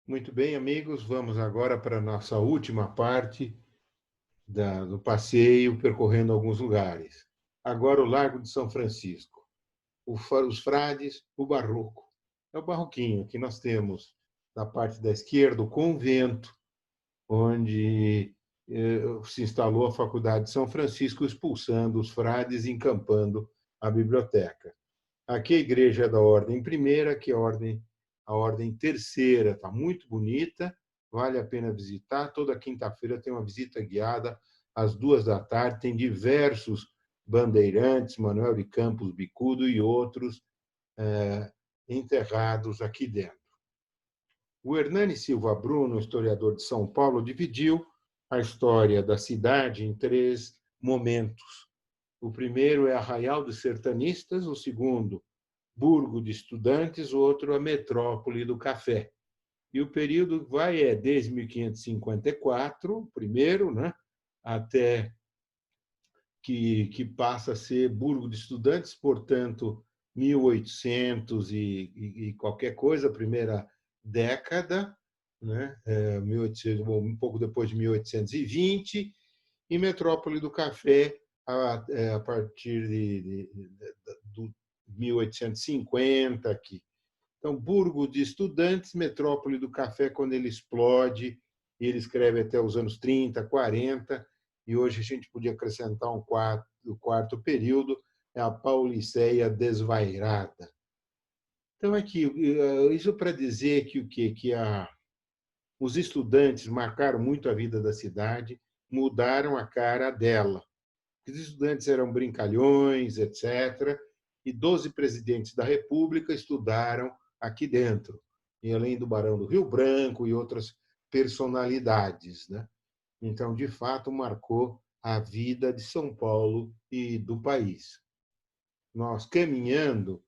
Muito bem, amigos, vamos agora para a nossa última parte do passeio, percorrendo alguns lugares. Agora o Largo de São Francisco, os frades, o barroco. É o barroquinho que nós temos na parte da esquerda, o convento, onde se instalou a Faculdade de São Francisco, expulsando os frades e encampando a biblioteca. Aqui a igreja é da ordem primeira, que é a ordem terceira, está muito bonita, vale a pena visitar. Toda quinta-feira tem uma visita guiada às 2 da tarde, tem diversos bandeirantes, Manuel de Campos Bicudo e outros enterrados aqui dentro. O Hernani Silva Bruno, historiador de São Paulo, dividiu a história da cidade em 3 momentos. O primeiro é Arraial dos Sertanistas, o segundo, Burgo de Estudantes, o outro, a Metrópole do Café. E o período vai desde 1554, o primeiro, né, até que passa a ser Burgo de Estudantes, portanto, 1800 e qualquer coisa, a primeira década, né, 1800, um pouco depois de 1820, e Metrópole do Café a partir do 1850 aqui. Então, Burgo de Estudantes, Metrópole do Café, quando ele explode, ele escreve até os anos 30, 40, e hoje a gente podia acrescentar o quarto período, é a Pauliceia Desvairada. Então, aqui, isso para dizer que o quê? Os estudantes marcaram muito a vida da cidade, mudaram a cara dela. Os estudantes eram brincalhões, etc., e 12 presidentes da República estudaram aqui dentro, e além do Barão do Rio Branco e outras personalidades, né? Então, de fato, marcou a vida de São Paulo e do país. Nós, caminhando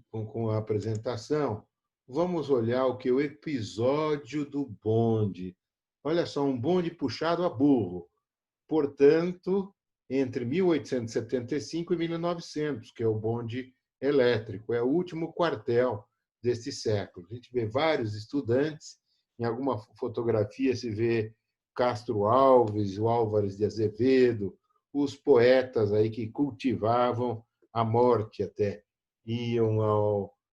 com a apresentação, vamos olhar o que é o episódio do bonde. Olha só, um bonde puxado a burro. Portanto, entre 1875 e 1900, que é o bonde elétrico, é o último quartel deste século. A gente vê vários estudantes, em alguma fotografia se vê Castro Alves, o Álvares de Azevedo, os poetas aí que cultivavam a morte até. Iam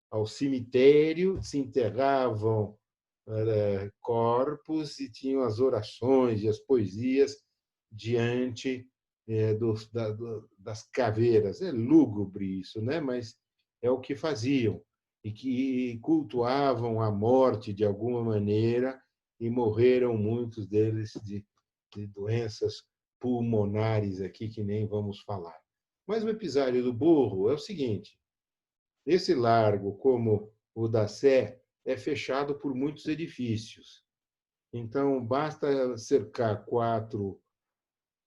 ao cemitério, se enterravam corpos e tinham as orações e as poesias diante das caveiras. É lúgubre isso, né? Mas é o que faziam e que cultuavam a morte de alguma maneira e morreram muitos deles de doenças pulmonares aqui que nem vamos falar. Mas o episódio do burro é o seguinte: esse largo, como o da Sé, é fechado por muitos edifícios. Então, basta cercar 4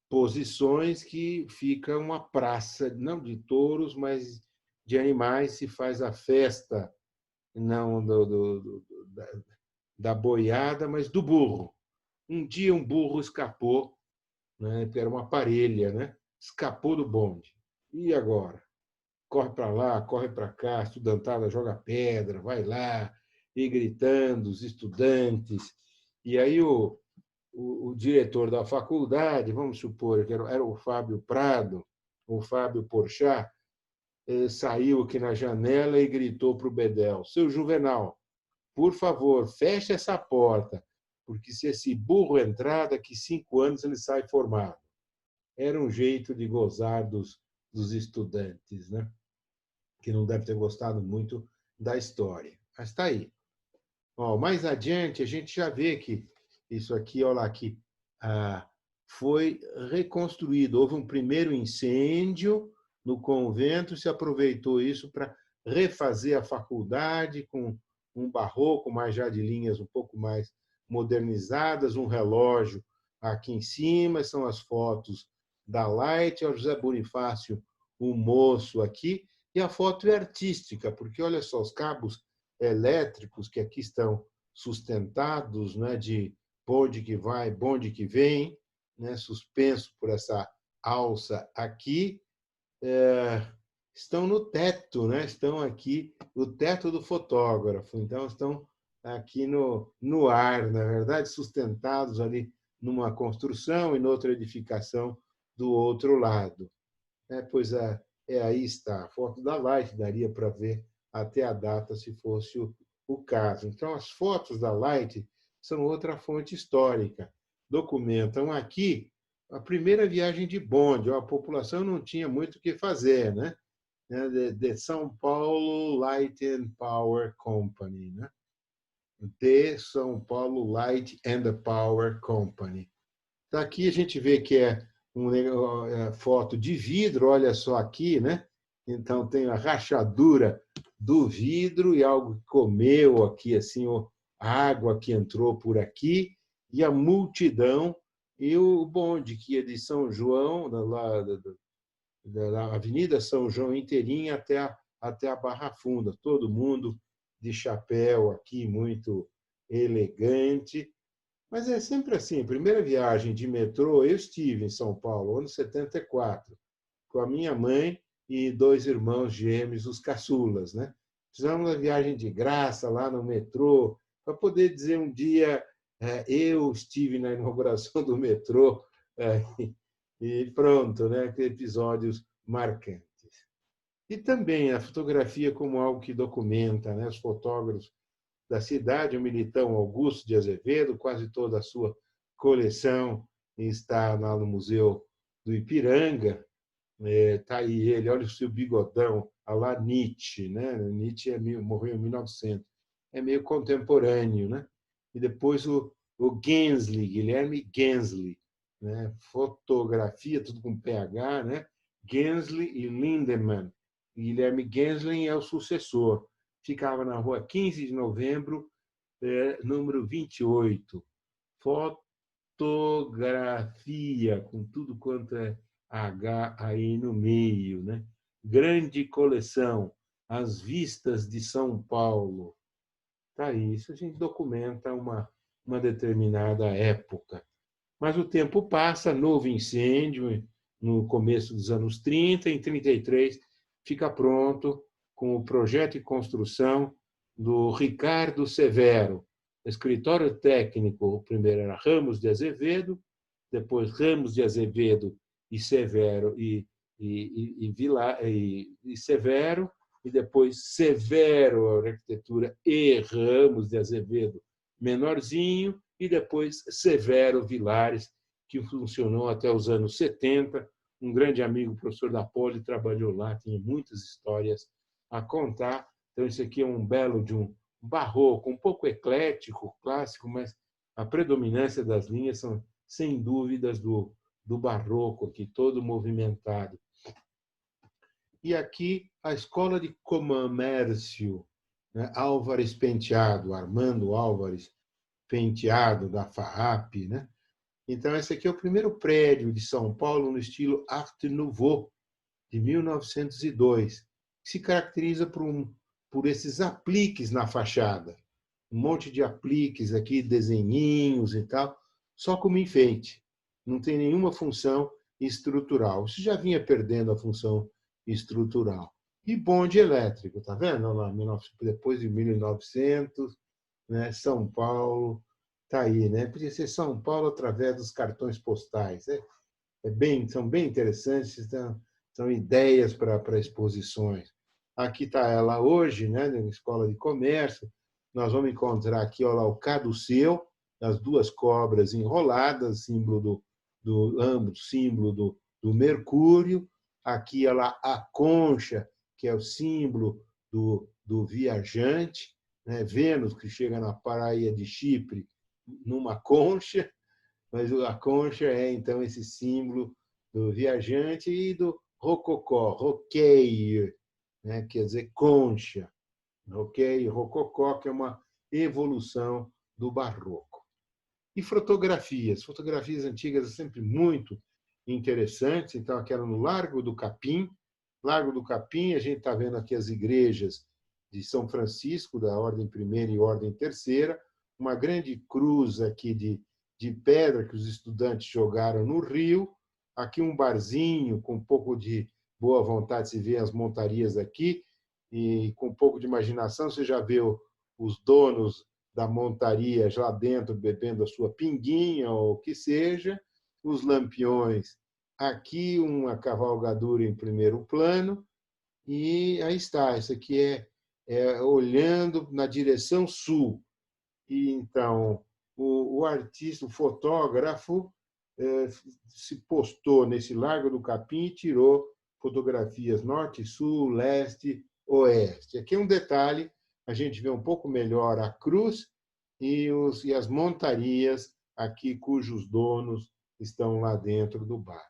posições que fica uma praça, não de touros, mas de animais, se faz a festa, não da boiada, mas do burro. Um dia um burro escapou, né, era uma parelha, né, escapou do bonde. E agora? Corre para lá, corre para cá, a estudantada joga pedra, vai lá, e gritando, os estudantes. E aí o diretor da faculdade, vamos supor que era o Fábio Prado, o Fábio Porchat, saiu aqui na janela e gritou para o Bedel: seu Juvenal, por favor, feche essa porta, porque se esse burro entrar, daqui 5 anos ele sai formado. Era um jeito de gozar dos estudantes, né? Que não deve ter gostado muito da história. Mas está aí. Mais adiante, a gente já vê que isso aqui, olha lá, aqui, foi reconstruído. Houve um primeiro incêndio no convento, se aproveitou isso para refazer a faculdade com um barroco, mas já de linhas um pouco mais modernizadas, um relógio aqui em cima, são as fotos da Light, o José Bonifácio, o moço aqui, e a foto é artística, porque olha só, os cabos elétricos que aqui estão sustentados, né, de bonde que vai, bonde que vem, né, suspenso por essa alça aqui, estão no teto, né? Estão aqui no teto do fotógrafo. Então, estão aqui no ar, na verdade, sustentados ali numa construção e noutra edificação do outro lado. Pois aí está, a foto da Light, daria para ver até a data, se fosse o caso. Então, as fotos da Light são outra fonte histórica. Documentam aqui a primeira viagem de bonde. A população não tinha muito o que fazer, né? De São Paulo Light and Power Company, né? De São Paulo Light and Power Company. Aqui a gente vê que é uma foto de vidro, olha só aqui, né? Então tem a rachadura do vidro e algo que comeu aqui, assim, a água que entrou por aqui, e a multidão, e o bonde que ia de São João, da Avenida São João inteirinha até a Barra Funda, todo mundo de chapéu aqui, muito elegante. Mas é sempre assim, a primeira viagem de metrô, eu estive em São Paulo, ano 74, com a minha mãe e dois irmãos gêmeos, os caçulas, né? Fizemos uma viagem de graça lá no metrô, para poder dizer um dia, eu estive na inauguração do metrô, e pronto, né? Episódios marcantes. E também a fotografia como algo que documenta, né? Os fotógrafos da cidade, o Militão Augusto de Azevedo, quase toda a sua coleção está lá no Museu do Ipiranga. Está aí ele, olha o seu bigodão, a lá Nietzsche, né? Nietzsche morreu em 1900, é meio contemporâneo, né? E depois o Gensly, Guilherme Gensly, né? Fotografia, tudo com PH, né? Gensly e Lindemann. Guilherme Gensly é o sucessor. Ficava na rua 15 de novembro, número 28. Fotografia, com tudo quanto é H aí no meio, né? Grande coleção, As Vistas de São Paulo. Tá aí, isso a gente documenta uma determinada época. Mas o tempo passa, novo incêndio no começo dos anos 30, em 33 fica pronto com o projeto e construção do Ricardo Severo, escritório técnico. O primeiro era Ramos de Azevedo, depois Ramos de Azevedo e Severo e Severo, e depois Severo Arquitetura e Ramos de Azevedo menorzinho, e depois Severo Vilares, que funcionou até os anos 70. Um grande amigo, professor da Poli, trabalhou lá, tinha muitas histórias a contar. Então, isso aqui é um belo de um barroco, um pouco eclético, clássico, mas a predominância das linhas são, sem dúvidas, do barroco, aqui todo movimentado. E aqui a Escola de Comércio, né? Álvares Penteado, Armando Álvares Penteado, da FAAP, né? Então, esse aqui é o primeiro prédio de São Paulo no estilo Art Nouveau, de 1902, que se caracteriza por esses apliques na fachada. Um monte de apliques aqui, desenhinhos e tal, só como enfeite. Não tem nenhuma função estrutural. Isso já vinha perdendo a função estrutural. E bonde elétrico, tá vendo? Lá, depois de 1900, né? São Paulo, tá aí, né? Podia ser São Paulo através dos cartões postais. São bem interessantes, são ideias para exposições. Aqui está ela hoje, né? Na Escola de Comércio. Nós vamos encontrar aqui, olha lá, o caduceu, as duas cobras enroladas, símbolo ambos símbolo do Mercúrio. Aqui, olha lá, a concha, que é o símbolo do viajante, né? Vênus, que chega na praia de Chipre numa concha, mas a concha é, então, esse símbolo do viajante, e do rococó, roqueio, né? Quer dizer concha. Roqueio, rococó, que é uma evolução do barroco. E fotografias antigas são sempre muito interessantes. Então, aquela no Largo do Capim. Largo do Capim, a gente está vendo aqui as igrejas de São Francisco, da Ordem Primeira e Ordem Terceira, uma grande cruz aqui de pedra que os estudantes jogaram no rio, aqui um barzinho com um pouco de boa vontade, se vê as montarias aqui, e com um pouco de imaginação você já vê os donos da montaria lá dentro bebendo a sua pinguinha ou o que seja, os lampiões, aqui uma cavalgadura em primeiro plano, e aí está, isso aqui é olhando na direção sul. E então o artista, o fotógrafo, se postou nesse Largo do Capim e tirou fotografias norte, sul, leste, oeste. Aqui é um detalhe, a gente vê um pouco melhor a cruz e as montarias aqui, cujos donos estão lá dentro do bar.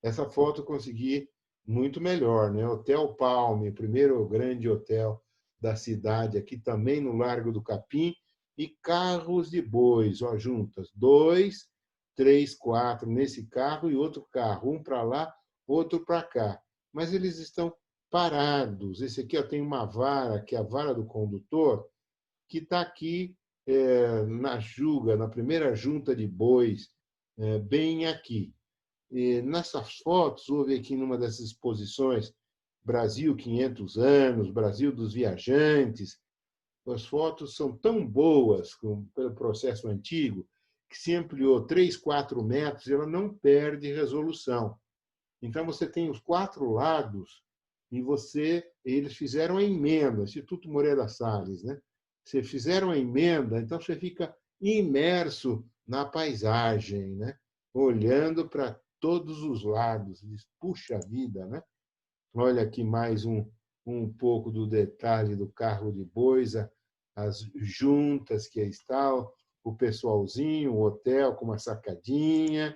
Essa foto eu consegui muito melhor, né? Hotel Palme, primeiro grande hotel da cidade, aqui também no Largo do Capim, e carros de bois, ó, juntas, 2, 3, 4 nesse carro e outro carro, um para lá, outro para cá. Mas eles estão parados. Esse aqui ó, tem uma vara, que é a vara do condutor, que está aqui na juga, na primeira junta de bois, bem aqui. E nessas fotos, houve aqui numa dessas exposições, Brasil 500 anos, Brasil dos viajantes. As fotos são tão boas pelo processo antigo que se ampliou 3, 4 metros e ela não perde resolução. Então, você tem os 4 lados e eles fizeram a emenda, Instituto Moreira Salles, né? Você fizeram a emenda, então você fica imerso na paisagem, né? Olhando para todos os lados. Diz, puxa vida, né? Olha aqui mais um pouco do detalhe do carro de bois, as juntas que estão, o pessoalzinho, o hotel com uma sacadinha.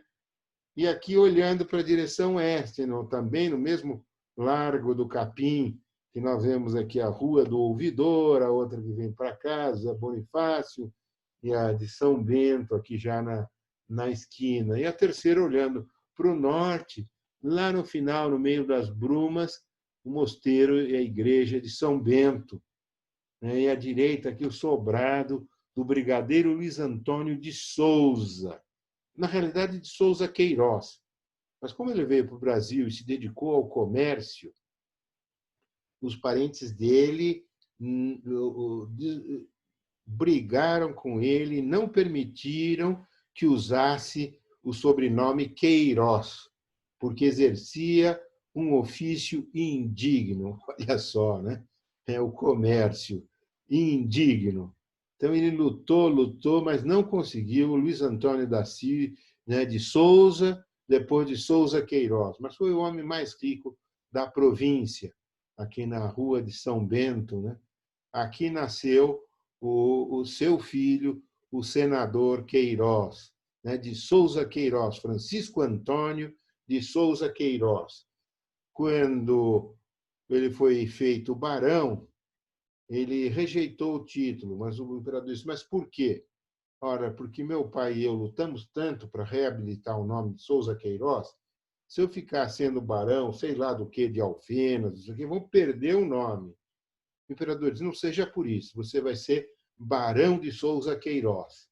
E aqui olhando para a direção oeste, também no mesmo Largo do Capim, que nós vemos aqui a Rua do Ouvidor, a outra que vem para cá, Zé Bonifácio, e a de São Bento, aqui já na esquina. E a terceira olhando para o norte, lá no final, no meio das brumas, o mosteiro e a igreja de São Bento. E à direita aqui o sobrado do brigadeiro Luiz Antônio de Souza, na realidade de Souza Queiroz. Mas como ele veio para o Brasil e se dedicou ao comércio, os parentes dele brigaram com ele, não permitiram que usasse o sobrenome Queiroz, porque exercia um ofício indigno. Olha só, né? É o comércio indigno. Então ele lutou, mas não conseguiu. Luiz Antônio da Silva, né, de Souza, depois de Souza Queiroz, mas foi o homem mais rico da província, aqui na Rua de São Bento, né? Aqui nasceu o seu filho, o senador Queiroz, né, de Souza Queiroz, Francisco Antônio de Souza Queiroz. Quando ele foi feito barão, ele rejeitou o título, mas o imperador disse, mas por quê? Ora, porque meu pai e eu lutamos tanto para reabilitar o nome de Souza Queiroz, se eu ficar sendo barão, sei lá do que, de Alfenas, isso aqui, vão perder o nome. O imperador diz, não seja por isso, você vai ser Barão de Souza Queiroz.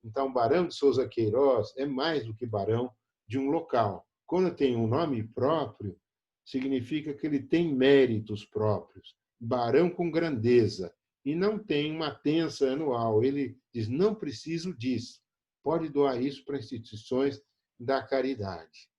Então, Barão de Souza Queiroz é mais do que barão de um local. Quando tem um nome próprio, significa que ele tem méritos próprios. Barão com grandeza. E não tem uma pensa anual. Ele diz, não preciso disso. Pode doar isso para instituições da caridade.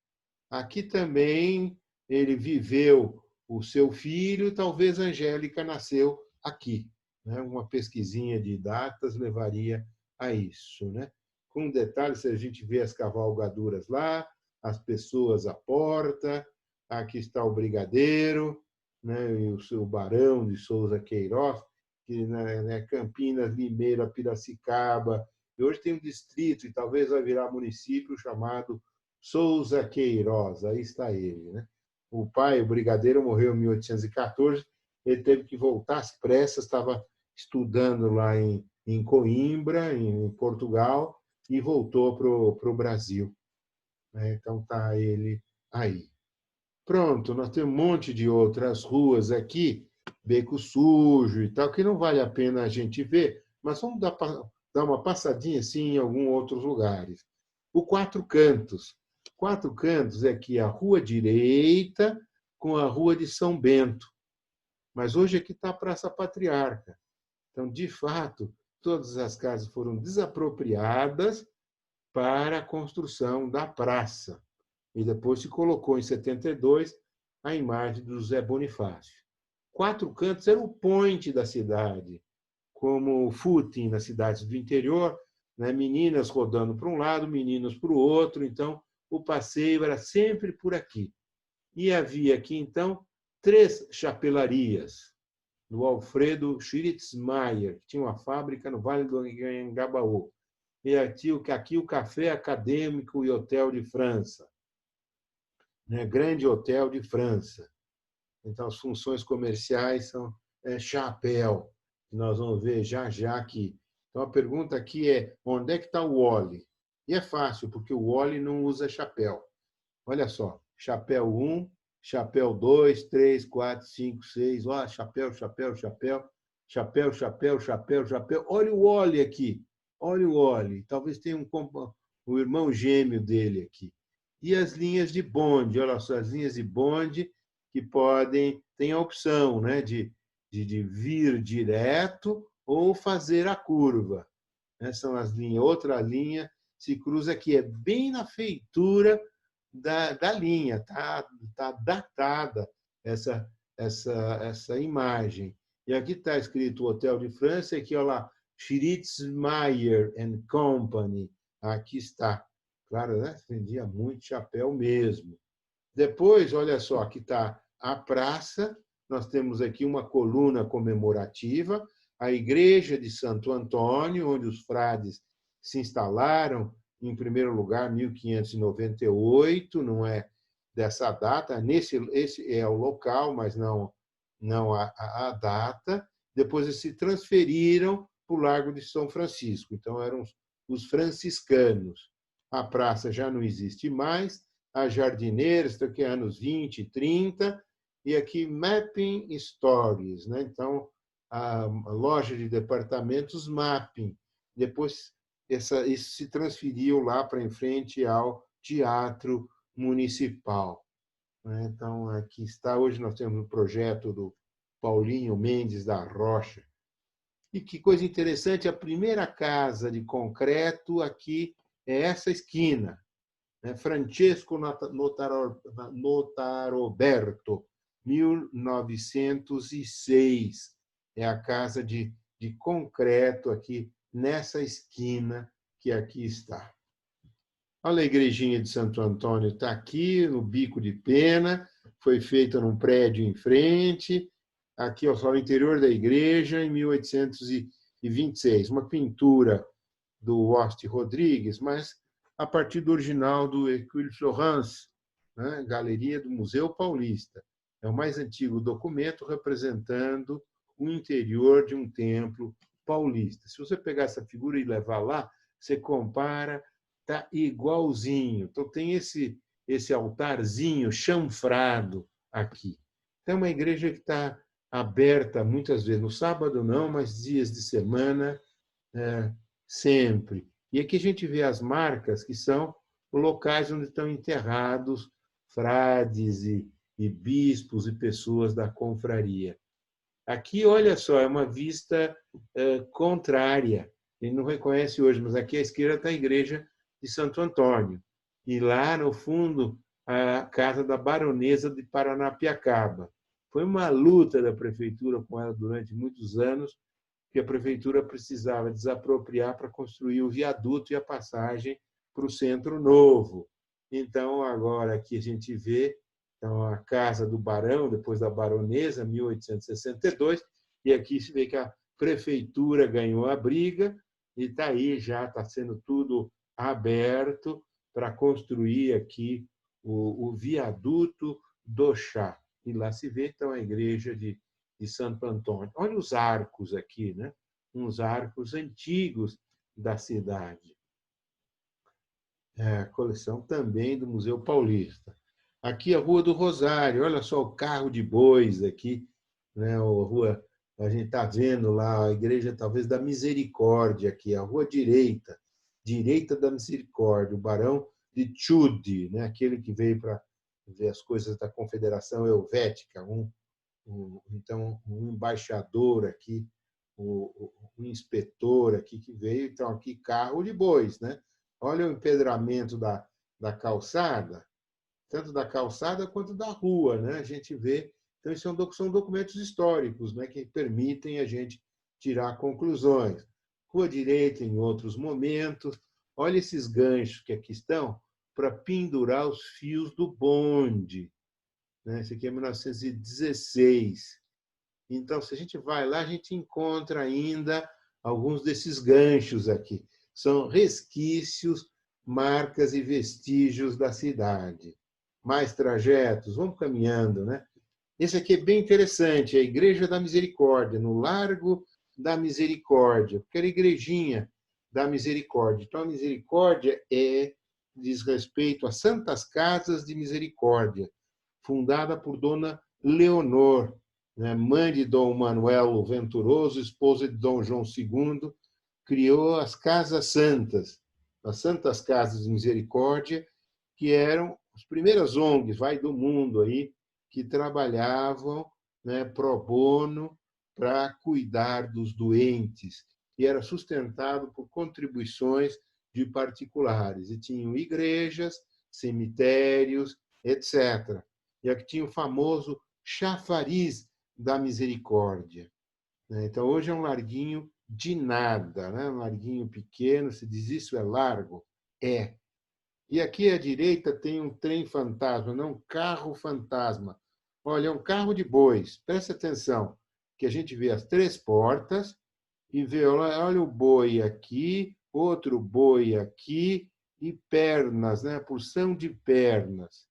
Aqui também ele viveu o seu filho, talvez a Angélica nasceu aqui. Né? Uma pesquisinha de datas levaria a isso. Né? Com detalhe, se a gente vê as cavalgaduras lá, as pessoas à porta, aqui está o brigadeiro, né? E o seu Barão de Souza Queiroz, que né, Campinas, Limeira, Piracicaba, e hoje tem um distrito, e talvez vai virar município, chamado Souza Queiroz, aí está ele. Né? O pai, o brigadeiro, morreu em 1814, ele teve que voltar às pressas, estava estudando lá em Coimbra, em Portugal, e voltou para o Brasil. Então está ele aí. Pronto, nós temos um monte de outras ruas aqui, Beco Sujo e tal, que não vale a pena a gente ver, mas vamos dar uma passadinha assim em alguns outros lugares. O Quatro Cantos. Quatro Cantos é aqui a rua direita com a rua de São Bento. Mas hoje aqui está a Praça Patriarca. Então, de fato, todas as casas foram desapropriadas para a construção da praça. E depois se colocou, em 72, a imagem do José Bonifácio. Quatro Cantos era o point da cidade, como o footing nas cidades do interior, né? Meninas rodando para um lado, meninos para o outro. Então, o passeio era sempre por aqui. E havia aqui, então, 3 chapelarias, do Alfredo Schritzmayer, que tinha uma fábrica no Vale do Anhangabaú. E aqui o Café Acadêmico e Hotel de França, né? Grande Hotel de França. Então, as funções comerciais são chapéu, que nós vamos ver já já aqui. Então, a pergunta aqui é: onde é que está o Wally? E é fácil, porque o Wally não usa chapéu. Olha só, chapéu 1, chapéu 2, 3, 4, 5, 6. Ó, chapéu, chapéu, chapéu, chapéu, chapéu, chapéu, chapéu. Olha o Wally aqui. Olha o Wally. Talvez tenha um irmão gêmeo dele aqui. E as linhas de bonde. Olha só, as linhas de bonde que podem... Tem a opção, né, de vir direto ou fazer a curva. São as linhas. Outra linha se cruza aqui. É bem na feitura da linha, tá datada essa imagem. E aqui está escrito Hotel de França, e aqui, olha lá, Schritzmayer and Company. Aqui está. Claro, né? Vendia muito chapéu mesmo. Depois, olha só, aqui está a praça, nós temos aqui uma coluna comemorativa, a igreja de Santo Antônio, onde os frades se instalaram, em primeiro lugar, 1598, não é dessa data, esse é o local, mas não a data. Depois eles se transferiram para o Largo de São Francisco, então eram os franciscanos. A praça já não existe mais, as jardineiras, aqui anos 20, 30, e aqui Mapping Stories, né? Então, a loja de departamentos Mapping. Depois, isso se transferiu lá para em frente ao Teatro Municipal. Então, aqui está. Hoje nós temos um projeto do Paulinho Mendes da Rocha. E que coisa interessante, a primeira casa de concreto aqui é essa esquina. Francesco Notaroberto, 1906. É a casa de concreto aqui nessa esquina que aqui está. Olha a igrejinha de Santo Antônio, está aqui no Bico de Pena, foi feita num prédio em frente. Aqui, ó, só o interior da igreja, em 1826. Uma pintura do Oste Rodrigues, mas a partir do original do Hercule Florence, né? Galeria do Museu Paulista. É o mais antigo documento representando o interior de um templo paulista. Se você pegar essa figura e levar lá, você compara, está igualzinho. Então, tem esse altarzinho chanfrado aqui. Então, é uma igreja que está aberta muitas vezes, no sábado não, mas dias de semana, sempre. E aqui a gente vê as marcas, que são locais onde estão enterrados frades e bispos e pessoas da confraria. Aqui, olha só, é uma vista contrária. Ele não reconhece hoje, mas aqui à esquerda está a igreja de Santo Antônio. E lá, no fundo, a casa da baronesa de Paranapiacaba. Foi uma luta da prefeitura com ela durante muitos anos, que a prefeitura precisava desapropriar para construir o viaduto e a passagem para o Centro Novo. Então, agora aqui a gente vê então, a casa do barão, depois da baronesa, 1862, e aqui se vê que a prefeitura ganhou a briga e está aí, já está sendo tudo aberto para construir aqui o viaduto do Chá. E lá se vê, então, a igreja de Santo Antônio. Olha os arcos aqui, né? Uns arcos antigos da cidade. A coleção também do Museu Paulista. Aqui a Rua do Rosário, olha só o carro de bois aqui, né? A rua, a gente está vendo lá a igreja talvez da Misericórdia aqui, a rua direita da Misericórdia, o Barão de Tchudi, né? Aquele que veio para ver as coisas da Confederação Helvética, então um embaixador aqui o inspetor aqui que veio, então aqui carro de bois, né? Olha o empedramento da calçada, tanto da calçada quanto da rua, né? A gente vê, então isso são documentos históricos, né, que permitem a gente tirar conclusões. Rua direita em outros momentos. Olha esses ganchos que aqui estão para pendurar os fios do bonde, né? Esse aqui é 1916. Então, se a gente vai lá, a gente encontra ainda alguns desses ganchos aqui. São resquícios, marcas e vestígios da cidade. Mais trajetos, vamos caminhando, né? Esse aqui é bem interessante, a Igreja da Misericórdia, no Largo da Misericórdia, porque era a igrejinha da Misericórdia. Então, a Misericórdia diz respeito a Santas Casas de Misericórdia, fundada por Dona Leonor, né, mãe de Dom Manuel Venturoso, esposa de Dom João II, criou as Casas Santas, as Santas Casas de Misericórdia, que eram as primeiras ONGs do mundo aí que trabalhavam, né, pro bono para cuidar dos doentes, e era sustentado por contribuições de particulares. E tinham igrejas, cemitérios, etc. E aqui tinha o famoso chafariz da misericórdia. Então, hoje é um larguinho de nada, né? Um larguinho pequeno. Se diz isso é largo? É. E aqui à direita tem um trem fantasma, não um carro fantasma. Olha, é um carro de bois. Preste atenção, que a gente vê as três portas e vê, olha o boi aqui, outro boi aqui e pernas, né? Porção de pernas.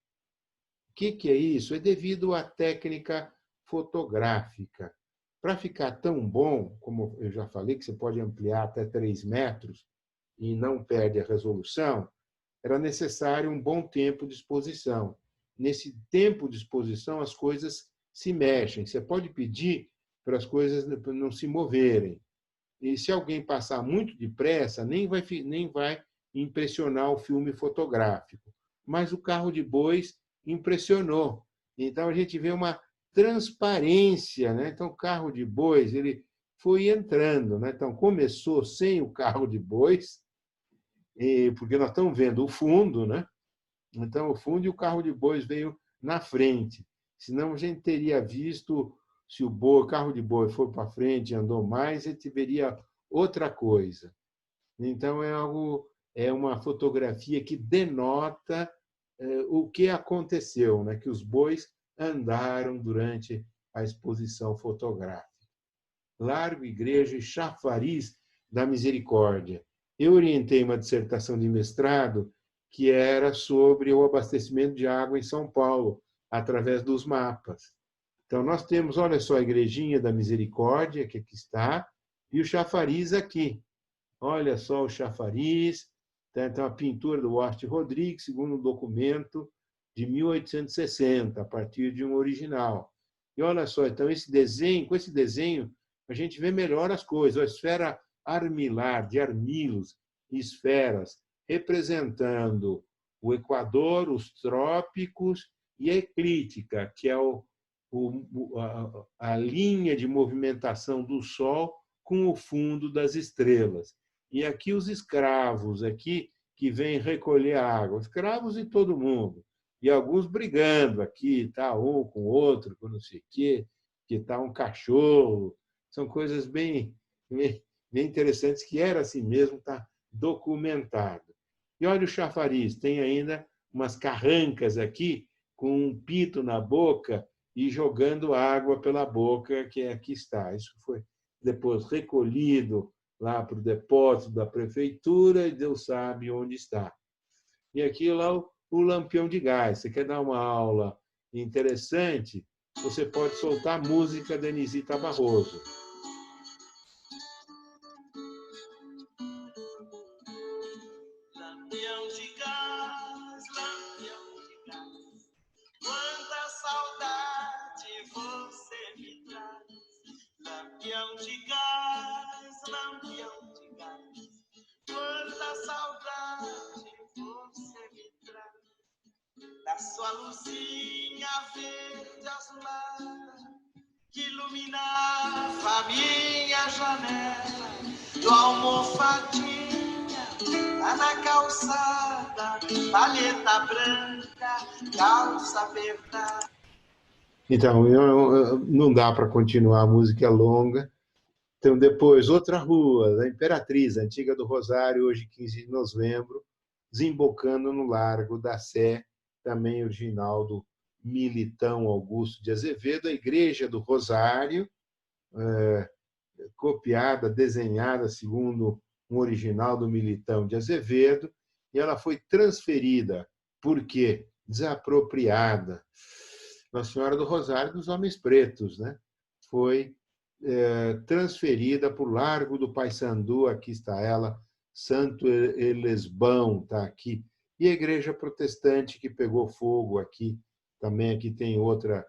O que é isso? É devido à técnica fotográfica. Para ficar tão bom, como eu já falei, que você pode ampliar até 3 metros e não perde a resolução, era necessário um bom tempo de exposição. Nesse tempo de exposição, as coisas se mexem. Você pode pedir para as coisas não se moverem. E se alguém passar muito depressa, nem vai impressionar o filme fotográfico. Mas o carro de bois impressionou. Então a gente vê uma transparência, né? Então o carro de bois ele foi entrando, né? Então começou sem o carro de bois, porque nós estamos vendo o fundo, né? Então o fundo e o carro de bois veio na frente. Senão a gente teria visto, se o carro de boi for para frente e andou mais, a gente veria outra coisa. Então é uma fotografia que denota o que aconteceu, né? Que os bois andaram durante a exposição fotográfica. Largo, igreja e chafariz da misericórdia. Eu orientei uma dissertação de mestrado que era sobre o abastecimento de água em São Paulo, através dos mapas. Então, nós temos, olha só, a igrejinha da misericórdia, que aqui está, e o chafariz aqui. Olha só o chafariz, então a pintura do Horst Rodrigues, segundo um documento de 1860, a partir de um original. E olha só, então esse desenho, com esse desenho, a gente vê melhor as coisas. A esfera armilar, de armilos e esferas, representando o Equador, os trópicos e a eclíptica, que é a linha de movimentação do Sol com o fundo das estrelas. E aqui os escravos, aqui que vêm recolher água, escravos de todo mundo. E alguns brigando aqui, tá um com o outro, com não sei o quê, que está um cachorro. São coisas bem interessantes que era assim mesmo, está documentado. E olha o chafariz, tem ainda umas carrancas aqui com um pito na boca e jogando água pela boca, que aqui está. Isso foi depois recolhido lá para o depósito da prefeitura e Deus sabe onde está. E aqui lá o lampião de gás. Você quer dar uma aula interessante? Você pode soltar a música da Anisita Barroso. Lampião de gás, lampião de gás, quanta saudade você me traz. Lampião de gás, lampião de gás, quanta saudade você me traz. Da sua luzinha verde azulada, que iluminava a minha janela, tua almofadinha, lá na calçada, palheta branca, calça apertada. Então, não dá para continuar, a música é longa. Então, depois, outra rua, da Imperatriz, antiga do Rosário, hoje 15 de novembro, desembocando no Largo da Sé, também original do Militão Augusto de Azevedo, a Igreja do Rosário, copiada, desenhada segundo um original do Militão de Azevedo, e ela foi transferida, por quê? Desapropriada. Nossa Senhora do Rosário dos Homens Pretos, né? Foi transferida para o Largo do Paissandu, aqui está ela, Santo Elesbão, está aqui. E a igreja protestante que pegou fogo aqui, também aqui tem outra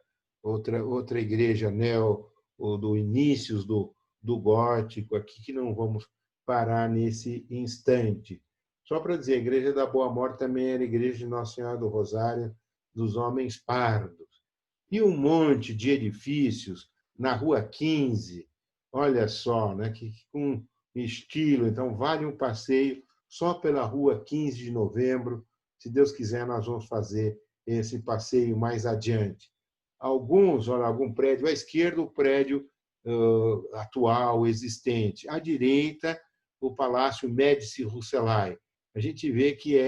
igreja neo, do inícios do gótico, aqui que não vamos parar nesse instante. Só para dizer, a Igreja da Boa Morte também era a igreja de Nossa Senhora do Rosário dos Homens Pardos. E um monte de edifícios na Rua 15, olha só, né, que com estilo. Então, vale um passeio só pela Rua 15 de novembro. Se Deus quiser, nós vamos fazer esse passeio mais adiante. Olha, algum prédio à esquerda, o prédio atual, existente. À direita, o Palácio Médici-Rousselaye. A gente vê que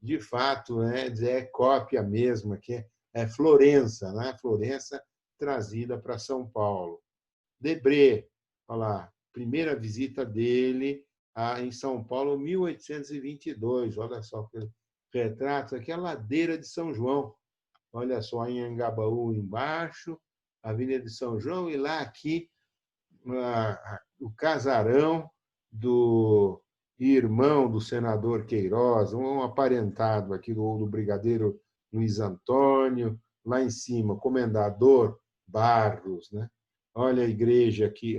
de fato, né, é cópia mesmo, que é Florença, né? Florença trazida para São Paulo. Debré, olha lá, primeira visita dele em São Paulo, 1822. Olha só que retrato, aqui é a ladeira de São João. Olha só, em Anhangabaú embaixo, a Avenida de São João, e lá aqui o casarão do irmão do senador Queiroz, um aparentado aqui do brigadeiro Luiz Antônio, lá em cima, comendador Barros, né? Olha a igreja aqui,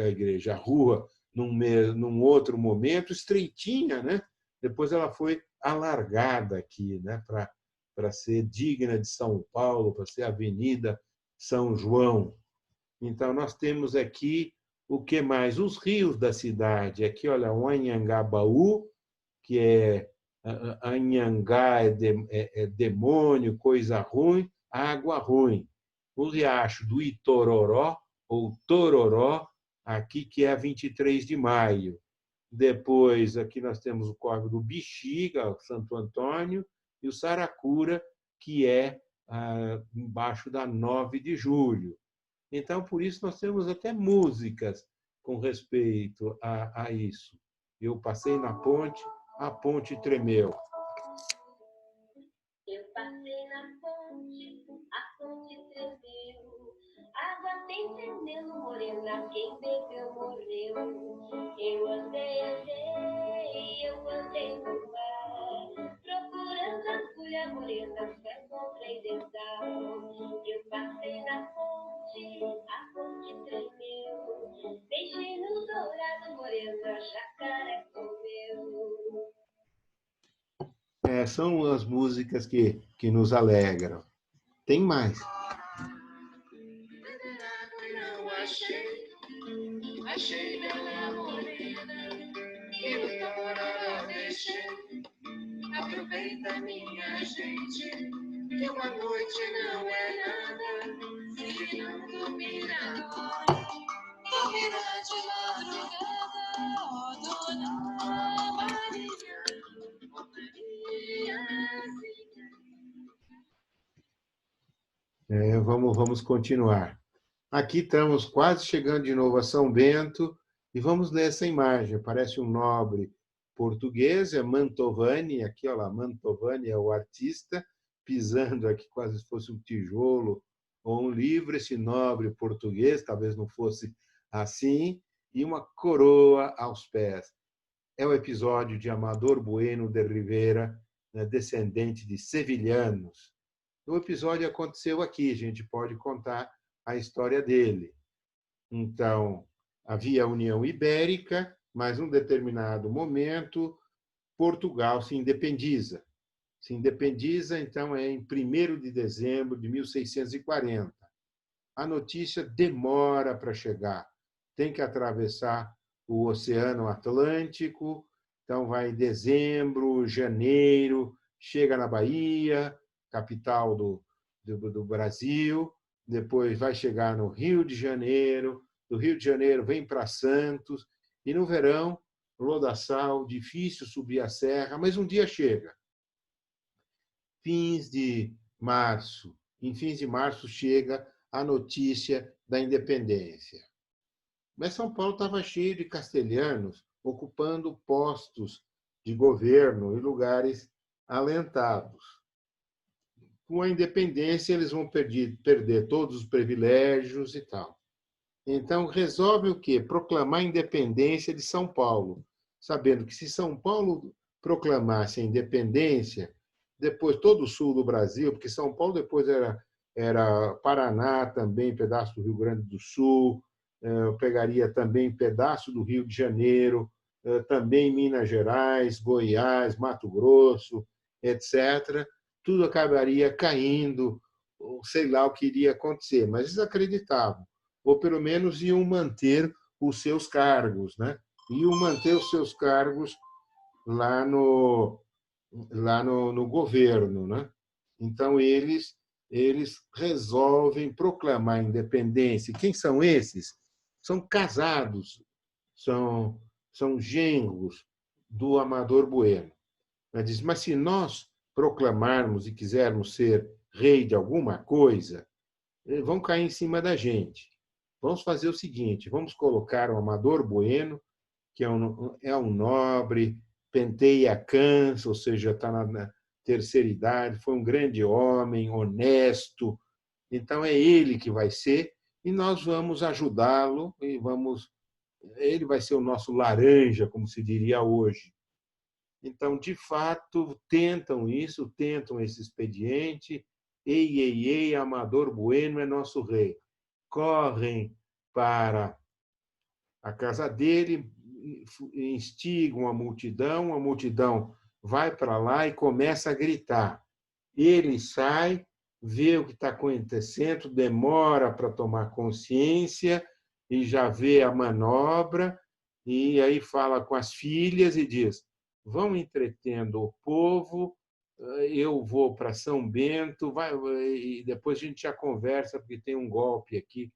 a rua, num outro momento, estreitinha, né? Depois ela foi alargada aqui, né? Para ser digna de São Paulo, para ser a Avenida São João. Então, nós temos aqui o que mais? Os rios da cidade. Aqui, olha, o Anhangabaú, que Anhangá é demônio, coisa ruim, água ruim. O riacho do Itororó, ou Tororó, aqui que é a 23 de maio. Depois, aqui nós temos o córrego do Bexiga, Santo Antônio, e o Saracura, que é embaixo da 9 de julho. Então, por isso, nós temos até músicas com respeito a isso. Eu passei na ponte, a ponte tremeu. Eu passei na ponte, a ponte tremeu. Água tem tremendo, morena, quem bebeu morreu. Eu andei no mar, procurando agulha morena, só encontrei dental. Eu passei na ponte, a ponte tremeu. Beijei no dourado, morena, jacaré comeu. São as músicas que nos alegram. Tem mais. Não achei bela morena, e no tororó deixei. Aproveita, minha gente, que uma noite não é nada, se não dormir agora, dormirá de madrugada, ó Dona Maria, ó Mariazinha. Vamos continuar. Aqui estamos quase chegando de novo a São Bento e vamos nessa imagem. Parece um nobre português, é Mantovani, aqui, olha lá, Mantovani é o artista, pisando aqui quase se fosse um tijolo ou um livro, esse nobre português, talvez não fosse assim, e uma coroa aos pés. É o episódio de Amador Bueno de Rivera, né, descendente de sevilhanos. O episódio aconteceu aqui, a gente pode contar a história dele. Então, havia a União Ibérica, mas num determinado momento, Portugal se independiza. Se independiza, então, em 1º de dezembro de 1640. a notícia demora para chegar. Tem que atravessar o Oceano Atlântico, então vai em dezembro, janeiro, chega na Bahia, capital do Brasil, depois vai chegar no Rio de Janeiro, do Rio de Janeiro vem para Santos, e no verão, lodaçal, difícil subir a serra, mas um dia chega. Fins de março. Em fins de março chega a notícia da independência. Mas São Paulo estava cheio de castelhanos ocupando postos de governo e lugares alentados. Com a independência, eles vão perder todos os privilégios e tal. Então, resolve o quê? Proclamar a independência de São Paulo, sabendo que se São Paulo proclamasse a independência, depois todo o sul do Brasil, porque São Paulo depois era Paraná também, pedaço do Rio Grande do Sul, pegaria também pedaço do Rio de Janeiro, também Minas Gerais, Goiás, Mato Grosso, etc. Tudo acabaria caindo, sei lá o que iria acontecer, mas eles acreditavam, ou pelo menos iam manter os seus cargos, né? Iam manter os seus cargos lá no governo, né? Então, eles resolvem proclamar a independência. E quem são esses? São casados, são genros do Amador Bueno. Ela diz, mas se nós proclamarmos e quisermos ser rei de alguma coisa, vão cair em cima da gente. Vamos fazer o seguinte, vamos colocar o Amador Bueno, que é um nobre, penteia cãs, ou seja, está na terceira idade, foi um grande homem, honesto. Então, é ele que vai ser, e nós vamos ajudá-lo, e ele vai ser o nosso laranja, como se diria hoje. Então, de fato, tentam esse expediente. Ei, ei, ei, Amador Bueno é nosso rei. Correm para a casa dele, instigam a multidão vai para lá e começa a gritar. Ele sai, vê o que está acontecendo, demora para tomar consciência e já vê a manobra, e aí fala com as filhas e diz, vão entretendo o povo, eu vou para São Bento, e depois a gente já conversa, porque tem um golpe aqui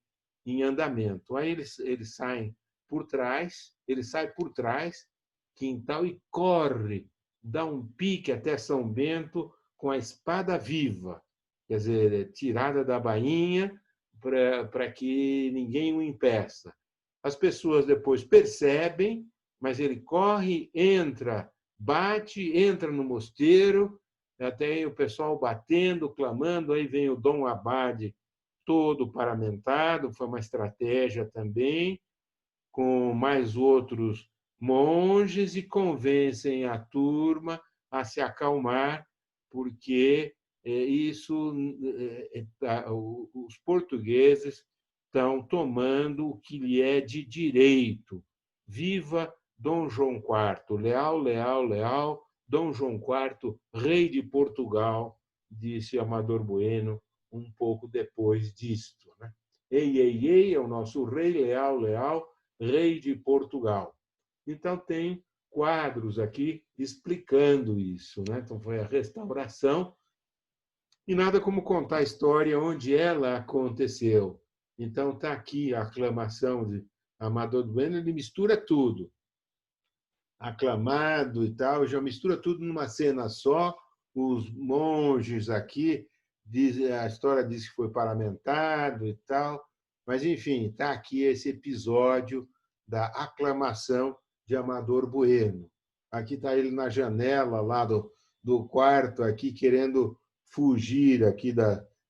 em andamento. Aí eles saem por trás, ele sai por trás, quintal, e corre, dá um pique até São Bento com a espada viva, quer dizer, tirada da bainha para que ninguém o impeça. As pessoas depois percebem, mas ele corre, entra, bate, entra no mosteiro, até o pessoal batendo, clamando, aí vem o Dom Abade todo paramentado, foi uma estratégia também, com mais outros monges, e convencem a turma a se acalmar, porque os portugueses estão tomando o que lhe é de direito. Viva Dom João IV, leal, leal, leal, Dom João IV, rei de Portugal, disse Amador Bueno um pouco depois disto. Né? Ei, ei, ei, é o nosso rei, leal, leal, rei de Portugal. Então, tem quadros aqui explicando isso. Né? Então, foi a restauração, e nada como contar a história onde ela aconteceu. Então, está aqui a aclamação de Amador Bueno, ele mistura tudo. Aclamado e tal, já mistura tudo numa cena só. Os monges aqui, a história diz que foi paramentado e tal, mas, enfim, está aqui esse episódio da aclamação de Amador Bueno. Aqui está ele na janela lá do quarto, aqui querendo fugir aqui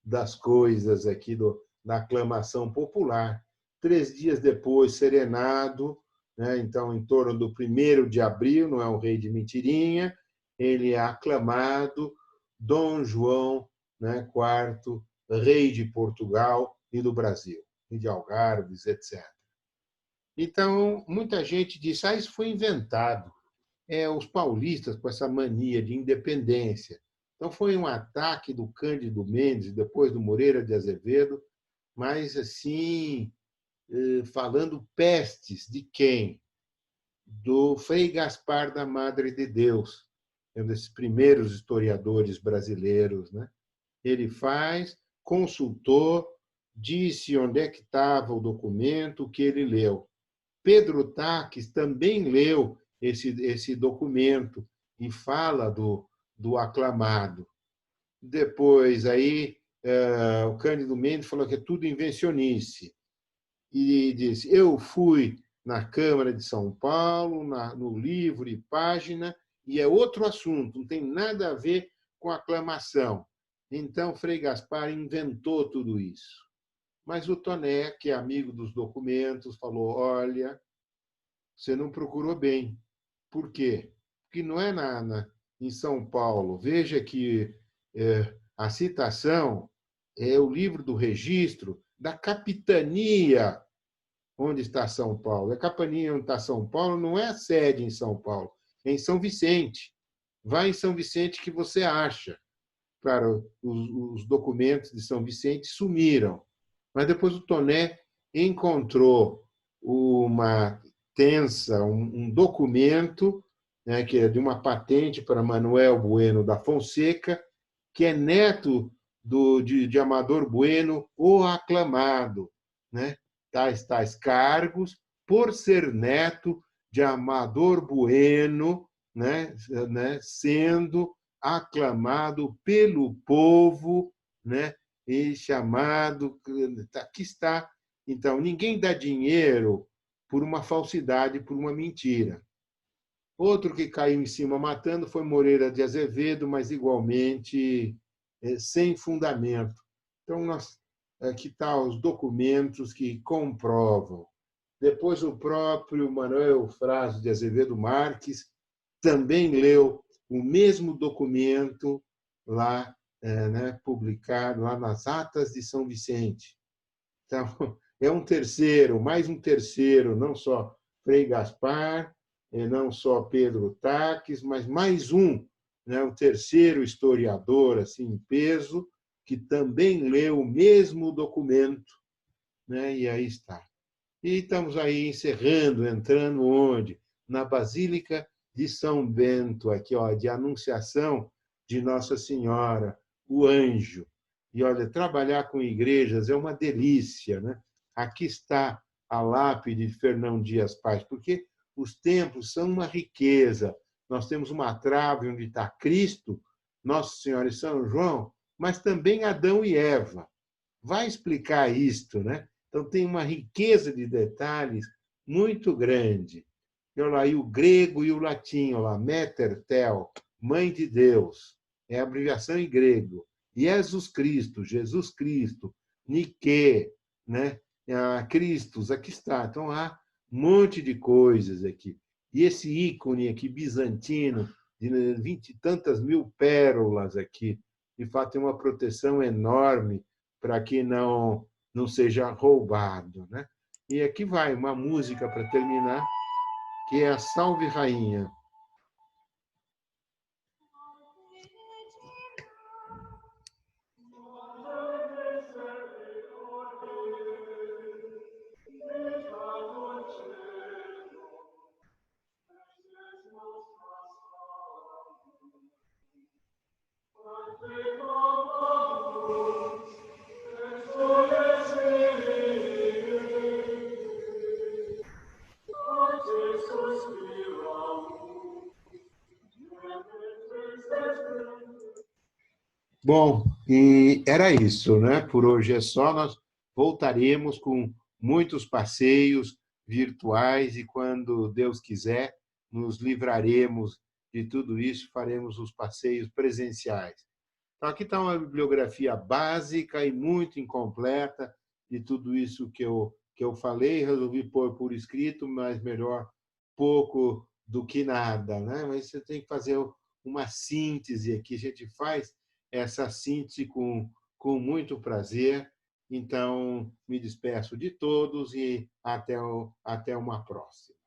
das coisas aqui da aclamação popular. 3 dias depois, serenado, né? Então, em torno do 1º de abril, não é um rei de mentirinha, ele é aclamado Dom João, né, IV, rei de Portugal e do Brasil, e de Algarves, etc. Então, muita gente diz, isso foi inventado. Os paulistas com essa mania de independência. Então, foi um ataque do Cândido Mendes, depois do Moreira de Azevedo, mas assim, falando pestes de quem? Do Frei Gaspar da Madre de Deus, é um desses primeiros historiadores brasileiros, né? Ele consultou, disse onde é que estava o documento, o que ele leu. Pedro Taques também leu esse documento e fala do aclamado. Depois, aí, o Cândido Mendes falou que é tudo invencionice. E disse, eu fui na Câmara de São Paulo, no livro e página, e é outro assunto, não tem nada a ver com aclamação. Então, Frei Gaspar inventou tudo isso. Mas o Toné, que é amigo dos documentos, falou, olha, você não procurou bem. Por quê? Porque não é em São Paulo. Veja que a citação é o livro do registro da capitania onde está São Paulo. A capitania onde está São Paulo não é a sede em São Paulo, é em São Vicente. Vai em São Vicente que você acha. Claro, os documentos de São Vicente sumiram. Mas depois o Toné encontrou uma um documento, né, que é de uma patente para Manuel Bueno da Fonseca, que é neto de Amador Bueno, o aclamado, né? Tais cargos, por ser neto de Amador Bueno, né, sendo aclamado pelo povo, né, e chamado. Aqui está. Então, ninguém dá dinheiro por uma falsidade, por uma mentira. Outro que caiu em cima matando foi Moreira de Azevedo, mas igualmente sem fundamento. Então, aqui estão os documentos que comprovam. Depois, o próprio Manuel Frasco de Azevedo Marques também leu o mesmo documento lá, né, publicado lá nas Atas de São Vicente. Então, é um terceiro, mais um terceiro, não só Frei Gaspar, não só Pedro Taques, mas mais um, né, o terceiro historiador assim, em peso, que também leu o mesmo documento, né, e aí está. E estamos aí encerrando, entrando onde? Na Basílica de São Bento, aqui, ó, de Anunciação de Nossa Senhora, o anjo. E olha, trabalhar com igrejas é uma delícia, né? Aqui está a lápide de Fernão Dias Paz, porque os templos são uma riqueza. Nós temos uma trave onde está Cristo, Nossa Senhora e São João, mas também Adão e Eva. Vai explicar isto, né? Então, tem uma riqueza de detalhes muito grande. E o grego e o latim, Mater Tel, Mãe de Deus, é a abreviação em grego. Jesus Cristo, Nike, né? Christus, aqui está. Então, há um monte de coisas aqui. E esse ícone aqui, bizantino, de 20 e tantas mil pérolas aqui, de fato, tem uma proteção enorme para que não seja roubado, né? E aqui vai uma música para terminar, que é a Salve Rainha. Bom, e era isso, né? Por hoje é só. Nós voltaremos com muitos passeios virtuais e, quando Deus quiser, nos livraremos de tudo isso, faremos os passeios presenciais. Então, aqui está uma bibliografia básica e muito incompleta de tudo isso que eu falei. Resolvi pôr por escrito, mas melhor pouco do que nada, né? Mas você tem que fazer uma síntese aqui. A gente faz essa síntese com muito prazer. Então, me despeço de todos e até uma próxima.